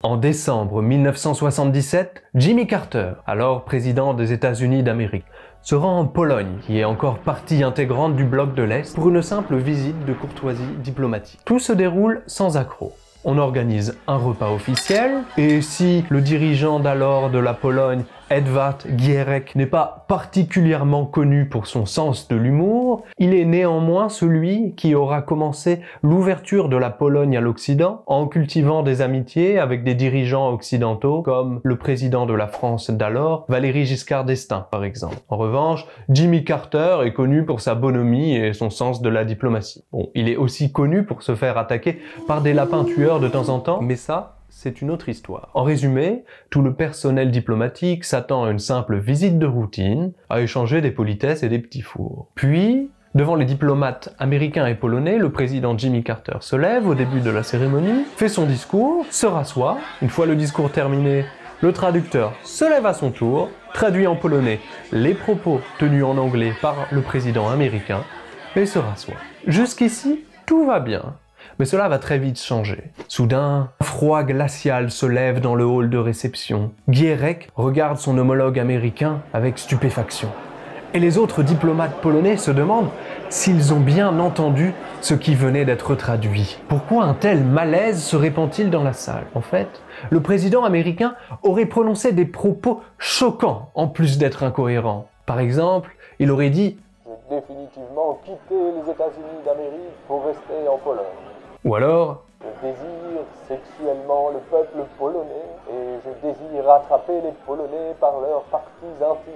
En décembre 1977, Jimmy Carter, alors président des États-Unis d'Amérique, se rend en Pologne, qui est encore partie intégrante du bloc de l'Est, pour une simple visite de courtoisie diplomatique. Tout se déroule sans accroc. On organise un repas officiel, et si le dirigeant d'alors de la Pologne, Edward Gierek, n'est pas particulièrement connu pour son sens de l'humour, il est néanmoins celui qui aura commencé l'ouverture de la Pologne à l'Occident en cultivant des amitiés avec des dirigeants occidentaux comme le président de la France d'alors, Valéry Giscard d'Estaing par exemple. En revanche, Jimmy Carter est connu pour sa bonhomie et son sens de la diplomatie. Bon, il est aussi connu pour se faire attaquer par des lapins tueurs de temps en temps, mais ça, c'est une autre histoire. En résumé, tout le personnel diplomatique s'attend à une simple visite de routine, à échanger des politesses et des petits fours. Puis, devant les diplomates américains et polonais, le président Jimmy Carter se lève au début de la cérémonie, fait son discours, se rassoit. Une fois le discours terminé, le traducteur se lève à son tour, traduit en polonais les propos tenus en anglais par le président américain et se rassoit. Jusqu'ici, tout va bien. Mais cela va très vite changer. Soudain, un froid glacial se lève dans le hall de réception. Gierek regarde son homologue américain avec stupéfaction. Et les autres diplomates polonais se demandent s'ils ont bien entendu ce qui venait d'être traduit. Pourquoi un tel malaise se répand-il dans la salle? En fait, le président américain aurait prononcé des propos choquants en plus d'être incohérents. Par exemple, il aurait dit « J'ai définitivement quitté les États-Unis d'Amérique pour rester en Pologne ». Ou alors « Je désire sexuellement le peuple polonais et je désire rattraper les Polonais par leurs parties intimes. »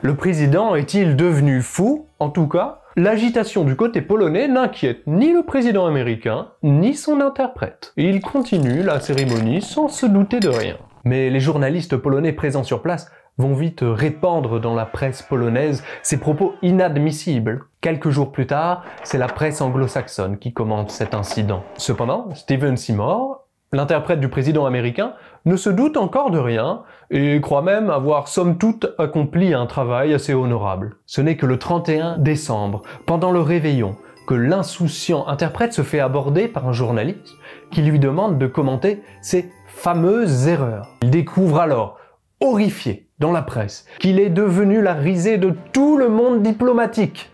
Le président est-il devenu fou? En tout cas, l'agitation du côté polonais n'inquiète ni le président américain, ni son interprète. Et il continue la cérémonie sans se douter de rien. Mais les journalistes polonais présents sur place vont vite répandre dans la presse polonaise ces propos inadmissibles. Quelques jours plus tard, c'est la presse anglo-saxonne qui commente cet incident. Cependant, Stephen Seymour, l'interprète du président américain, ne se doute encore de rien et croit même avoir somme toute accompli un travail assez honorable. Ce n'est que le 31 décembre, pendant le réveillon, que l'insouciant interprète se fait aborder par un journaliste qui lui demande de commenter ces fameuses erreurs. Il découvre alors, horrifié, dans la presse, qu'il est devenu la risée de tout le monde diplomatique.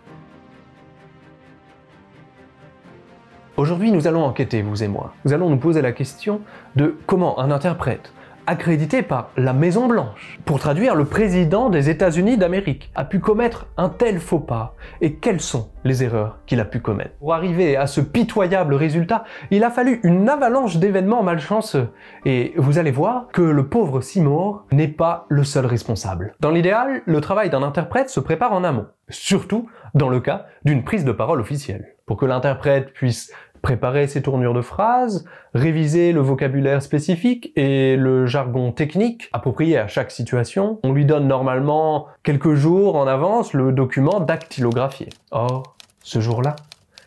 Aujourd'hui, nous allons enquêter, vous et moi. Nous allons nous poser la question de comment un interprète, accrédité par la Maison Blanche, pour traduire le président des États-Unis d'Amérique, a pu commettre un tel faux pas, et quelles sont les erreurs qu'il a pu commettre. Pour arriver à ce pitoyable résultat, il a fallu une avalanche d'événements malchanceux, et vous allez voir que le pauvre Seymour n'est pas le seul responsable. Dans l'idéal, le travail d'un interprète se prépare en amont, surtout dans le cas d'une prise de parole officielle. Pour que l'interprète puisse préparer ses tournures de phrases, réviser le vocabulaire spécifique et le jargon technique approprié à chaque situation, on lui donne normalement quelques jours en avance le document dactylographié. Or, ce jour-là,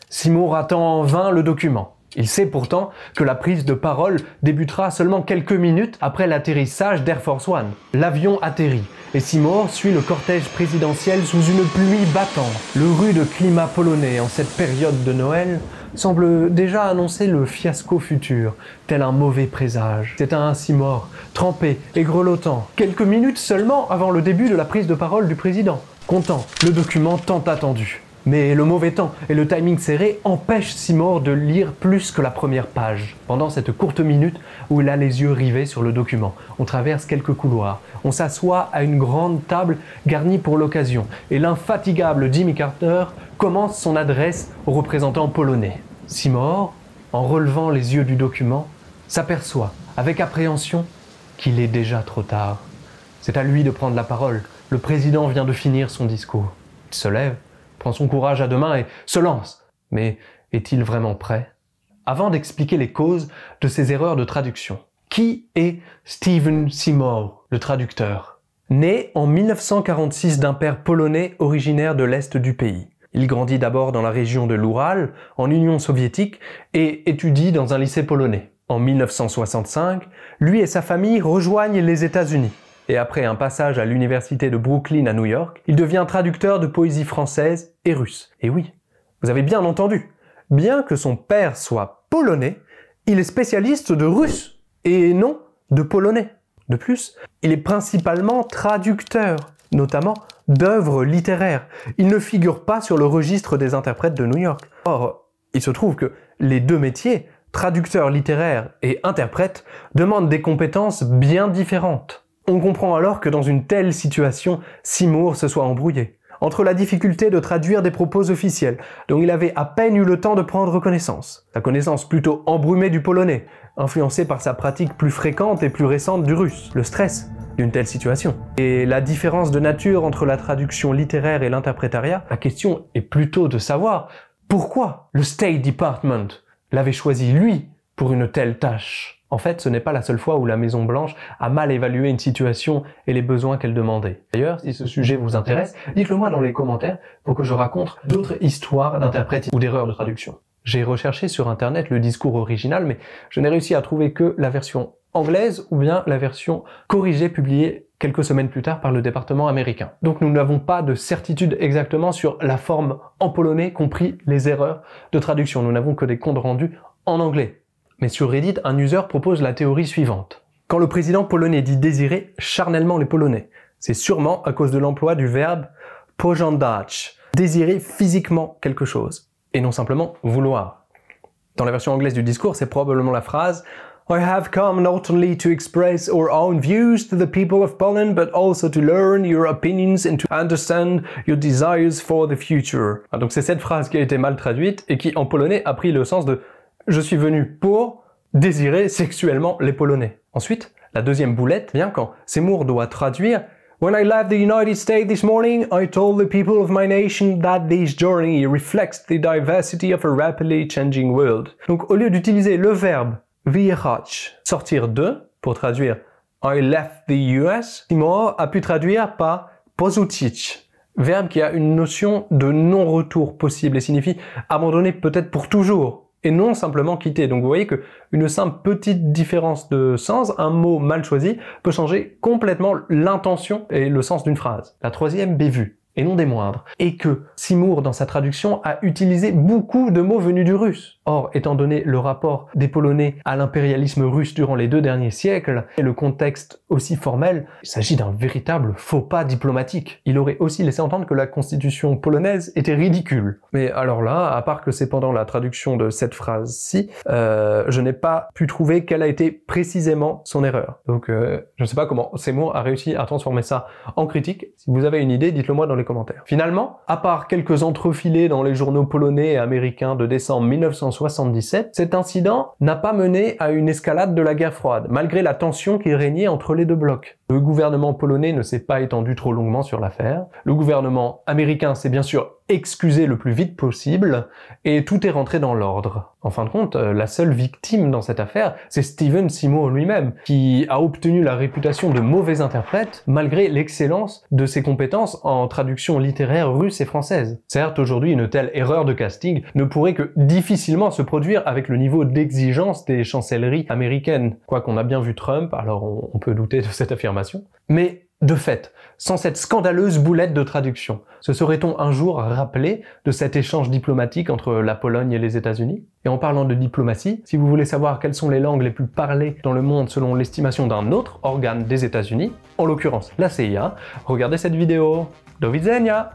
Seymour attend en vain le document. Il sait pourtant que la prise de parole débutera seulement quelques minutes après l'atterrissage d'Air Force One. L'avion atterrit et Seymour suit le cortège présidentiel sous une pluie battante. Le rude climat polonais en cette période de Noël semble déjà annoncer le fiasco futur, tel un mauvais présage. C'est un Seymour, trempé et grelottant, quelques minutes seulement avant le début de la prise de parole du président, comptant le document tant attendu. Mais le mauvais temps et le timing serré empêchent Seymour de lire plus que la première page. Pendant cette courte minute où il a les yeux rivés sur le document, on traverse quelques couloirs, on s'assoit à une grande table garnie pour l'occasion, et l'infatigable Jimmy Carter commence son adresse aux représentants polonais. Seymour, en relevant les yeux du document, s'aperçoit avec appréhension qu'il est déjà trop tard. C'est à lui de prendre la parole. Le président vient de finir son discours. Il se lève, prend son courage à deux mains et se lance. Mais est-il vraiment prêt? Avant d'expliquer les causes de ces erreurs de traduction, qui est Stephen Seymour, le traducteur? Né en 1946 d'un père polonais originaire de l'Est du pays. Il grandit d'abord dans la région de l'Oural, en Union soviétique, et étudie dans un lycée polonais. En 1965, lui et sa famille rejoignent les États-Unis. Et après un passage à l'université de Brooklyn à New York, il devient traducteur de poésie française et russe. Et oui, vous avez bien entendu, bien que son père soit polonais, il est spécialiste de russe, et non de polonais. De plus, il est principalement traducteur, notamment d'œuvres littéraires. Il ne figure pas sur le registre des interprètes de New York. Or, il se trouve que les deux métiers, traducteur littéraire et interprète, demandent des compétences bien différentes. On comprend alors que dans une telle situation, Seymour se soit embrouillé. Entre la difficulté de traduire des propos officiels, dont il avait à peine eu le temps de prendre connaissance, sa connaissance plutôt embrumée du polonais, influencée par sa pratique plus fréquente et plus récente du russe, le stress d'une telle situation, et la différence de nature entre la traduction littéraire et l'interprétariat, la question est plutôt de savoir pourquoi le State Department l'avait choisi lui pour une telle tâche. En fait, ce n'est pas la seule fois où la Maison-Blanche a mal évalué une situation et les besoins qu'elle demandait. D'ailleurs, si ce sujet vous intéresse, dites-le moi dans les commentaires pour que je raconte d'autres histoires d'interprètes ou d'erreurs de traduction. J'ai recherché sur internet le discours original, mais je n'ai réussi à trouver que la version anglaise ou bien la version corrigée publiée quelques semaines plus tard par le département américain. Donc nous n'avons pas de certitude exactement sur la forme en polonais, compris les erreurs de traduction. Nous n'avons que des comptes rendus en anglais. Mais sur Reddit, un user propose la théorie suivante. Quand le président polonais dit désirer charnellement les Polonais, c'est sûrement à cause de l'emploi du verbe pożądać, désirer physiquement quelque chose, et non simplement vouloir. Dans la version anglaise du discours, c'est probablement la phrase I have come not only to express our own views to the people of Poland, but also to learn your opinions and to understand your desires for the future. Donc c'est cette phrase qui a été mal traduite et qui en polonais a pris le sens de je suis venu pour désirer sexuellement les Polonais. Ensuite, la deuxième boulette vient quand Seymour doit traduire When I left the United States this morning, I told the people of my nation that this journey reflects the diversity of a rapidly changing world. Donc au lieu d'utiliser le verbe wyjechać, sortir de, pour traduire I left the US, Seymour a pu traduire par porzucić, verbe qui a une notion de non-retour possible et signifie abandonner peut-être pour toujours, et non simplement quitter. Donc vous voyez que une simple petite différence de sens, un mot mal choisi, peut changer complètement l'intention et le sens d'une phrase. La troisième bévue, et non des moindres, est que Seymour, dans sa traduction, a utilisé beaucoup de mots venus du russe. Or, étant donné le rapport des Polonais à l'impérialisme russe durant les 2 derniers siècles, et le contexte aussi formel, il s'agit d'un véritable faux pas diplomatique. Il aurait aussi laissé entendre que la constitution polonaise était ridicule. Mais alors là, à part que c'est pendant la traduction de cette phrase-ci, je n'ai pas pu trouver quelle a été précisément son erreur. Donc, je ne sais pas comment Seymour a réussi à transformer ça en critique. Si vous avez une idée, dites-le moi dans les commentaires. Finalement, à part quelques entrefilés dans les journaux polonais et américains de décembre 1977, cet incident n'a pas mené à une escalade de la guerre froide, malgré la tension qui régnait entre les deux blocs. Le gouvernement polonais ne s'est pas étendu trop longuement sur l'affaire. Le gouvernement américain s'est bien sûr excusé le plus vite possible, et tout est rentré dans l'ordre. En fin de compte, la seule victime dans cette affaire, c'est Steven Seymour lui-même, qui a obtenu la réputation de mauvais interprète, malgré l'excellence de ses compétences en traduction littéraire russe et française. Certes, aujourd'hui, une telle erreur de casting ne pourrait que difficilement se produire avec le niveau d'exigence des chancelleries américaines. Quoiqu'on a bien vu Trump, alors on peut douter de cette affirmation. Mais de fait, sans cette scandaleuse boulette de traduction, se serait-on un jour rappelé de cet échange diplomatique entre la Pologne et les États-Unis? Et en parlant de diplomatie, si vous voulez savoir quelles sont les langues les plus parlées dans le monde selon l'estimation d'un autre organe des États-Unis, en l'occurrence la CIA, regardez cette vidéo. Do widzenia!